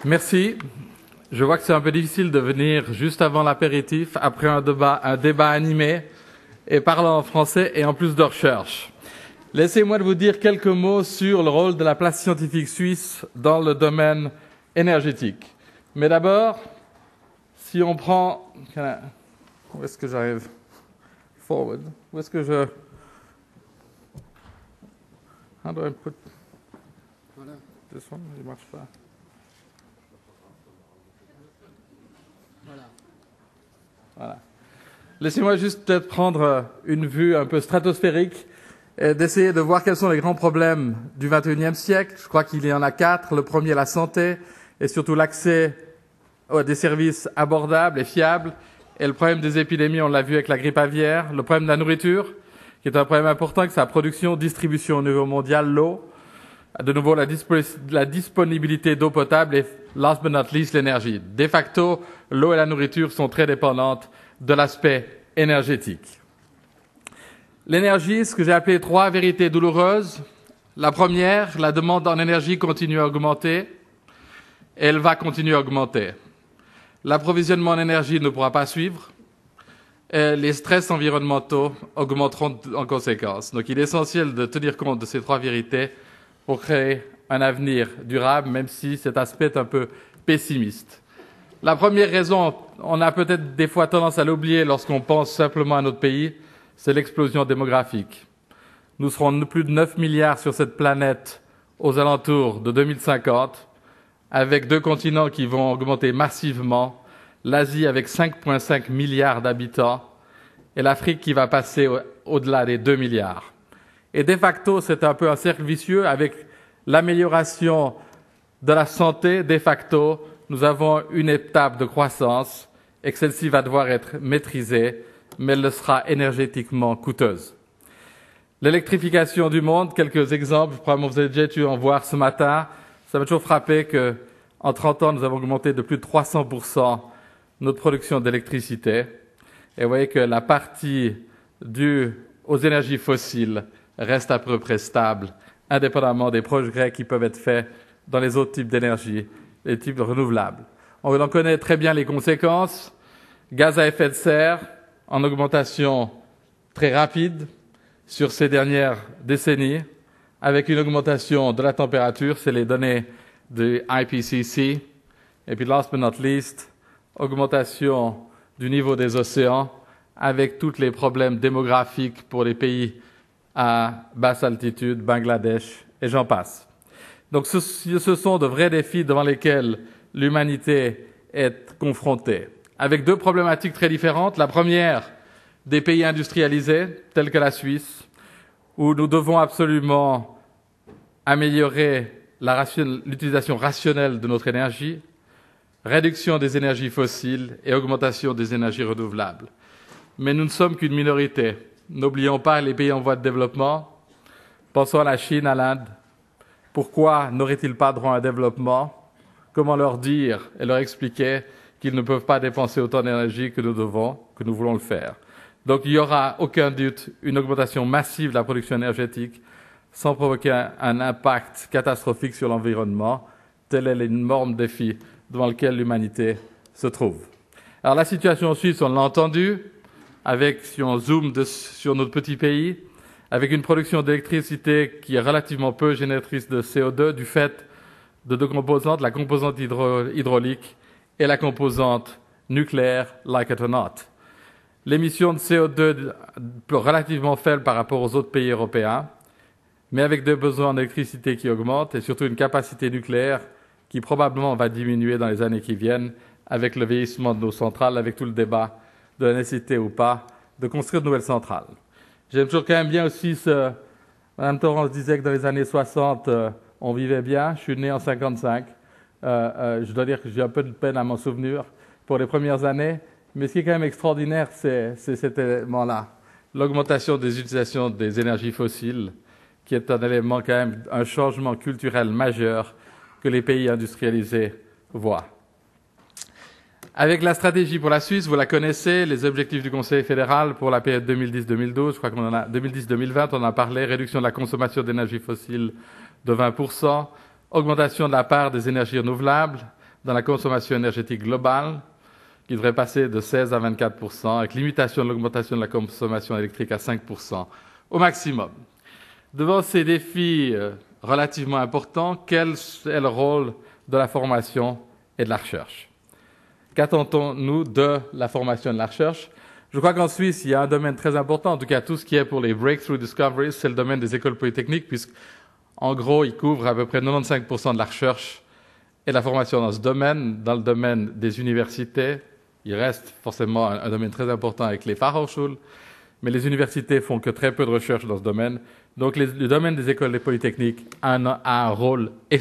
Merci. Je vois que c'est un peu difficile de venir juste avant l'apéritif, après un débat animé et parlant en français et en plus de recherche. Laissez-moi de vous dire quelques mots sur le rôle de la place scientifique suisse dans le domaine énergétique. Mais d'abord, si on prend... Où est-ce que j'arrive? Forward. Où est-ce que je... How do I put... Voilà. This one? Il ne marche pas. Voilà. Laissez-moi juste peut-être prendre une vue un peu stratosphérique et d'essayer de voir quels sont les grands problèmes du XXIe siècle. Je crois qu'il y en a 4. Le premier, la santé, et surtout l'accès à des services abordables et fiables. Et le problème des épidémies, on l'a vu avec la grippe aviaire. Le problème de la nourriture, qui est un problème important, avec sa production, distribution au niveau mondial, l'eau. De nouveau, la disponibilité d'eau potable et, last but not least, l'énergie. De facto, l'eau et la nourriture sont très dépendantes de l'aspect énergétique. L'énergie, ce que j'ai appelé 3 vérités douloureuses. La première, la demande en énergie continue à augmenter et elle va continuer à augmenter. L'approvisionnement en énergie ne pourra pas suivre et les stress environnementaux augmenteront en conséquence. Donc il est essentiel de tenir compte de ces 3 vérités pour créer un avenir durable, même si cet aspect est un peu pessimiste. La première raison, on a peut-être des fois tendance à l'oublier lorsqu'on pense simplement à notre pays, c'est l'explosion démographique. Nous serons plus de 9 milliards sur cette planète aux alentours de 2050, avec 2 continents qui vont augmenter massivement, l'Asie avec 5,5 milliards d'habitants et l'Afrique qui va passer au-delà des 2 milliards. Et de facto, c'est un peu un cercle vicieux avec l'amélioration de la santé. De facto, nous avons une étape de croissance et que celle-ci va devoir être maîtrisée, mais elle sera énergétiquement coûteuse. L'électrification du monde, quelques exemples, probablement vous avez déjà dû en voir ce matin. Ça m'a toujours frappé qu'en 30 ans, nous avons augmenté de plus de 300% notre production d'électricité. Et vous voyez que la partie due aux énergies fossiles reste à peu près stable, indépendamment des progrès qui peuvent être faits dans les autres types d'énergie, les types renouvelables. On en connaît très bien les conséquences. Gaz à effet de serre en augmentation très rapide sur ces dernières décennies, avec une augmentation de la température, c'est les données du IPCC. Et puis, last but not least, augmentation du niveau des océans, avec tous les problèmes démographiques pour les pays à basse altitude, Bangladesh, et j'en passe. Donc ce sont de vrais défis devant lesquels l'humanité est confrontée, avec 2 problématiques très différentes. La première, des pays industrialisés, tels que la Suisse, où nous devons absolument améliorer l'utilisation rationnelle de notre énergie, réduction des énergies fossiles et augmentation des énergies renouvelables. Mais nous ne sommes qu'une minorité. N'oublions pas les pays en voie de développement. Pensons à la Chine, à l'Inde. Pourquoi n'auraient-ils pas droit à un développement? Comment leur dire et leur expliquer qu'ils ne peuvent pas dépenser autant d'énergie que nous voulons le faire? Donc il n'y aura aucun doute une augmentation massive de la production énergétique sans provoquer un impact catastrophique sur l'environnement. Tel est l'énorme défi devant lequel l'humanité se trouve. Alors la situation en Suisse, on l'a entendu, si on zoome sur notre petit pays, avec une production d'électricité qui est relativement peu génératrice de CO2 du fait de 2 composantes, la composante hydraulique et la composante nucléaire, like it or not. L'émission de CO2 relativement faible par rapport aux autres pays européens, mais avec des besoins en électricité qui augmentent et surtout une capacité nucléaire qui probablement va diminuer dans les années qui viennent avec le vieillissement de nos centrales, avec tout le débat de la nécessité ou pas de construire de nouvelles centrales. J'aime toujours quand même bien aussi Madame Torrance disait que dans les années 60, on vivait bien. Je suis né en 55. Je dois dire que j'ai un peu de peine à m'en souvenir pour les premières années. Mais ce qui est quand même extraordinaire, c'est cet élément-là. L'augmentation des utilisations des énergies fossiles, qui est un élément quand même, un changement culturel majeur que les pays industrialisés voient. Avec la stratégie pour la Suisse, vous la connaissez, les objectifs du Conseil fédéral pour la période 2010-2012, je crois qu'on en a 2010-2020, on en a parlé, réduction de la consommation d'énergie fossile de 20%, augmentation de la part des énergies renouvelables, dans la consommation énergétique globale, qui devrait passer de 16 à 24%, avec limitation de l'augmentation de la consommation électrique à 5% au maximum. Devant ces défis relativement importants, quel est le rôle de la formation et de la recherche? Qu'attendons-nous de la formation et de la recherche? Je crois qu'en Suisse, il y a un domaine très important, en tout cas tout ce qui est pour les breakthrough discoveries, c'est le domaine des écoles polytechniques, puisqu'en gros, ils couvrent à peu près 95% de la recherche et de la formation dans ce domaine. Dans le domaine des universités, il reste forcément un domaine très important avec les Fachhochschulen, mais les universités font que très peu de recherche dans ce domaine. Donc le domaine des écoles et polytechniques a un rôle essentiel.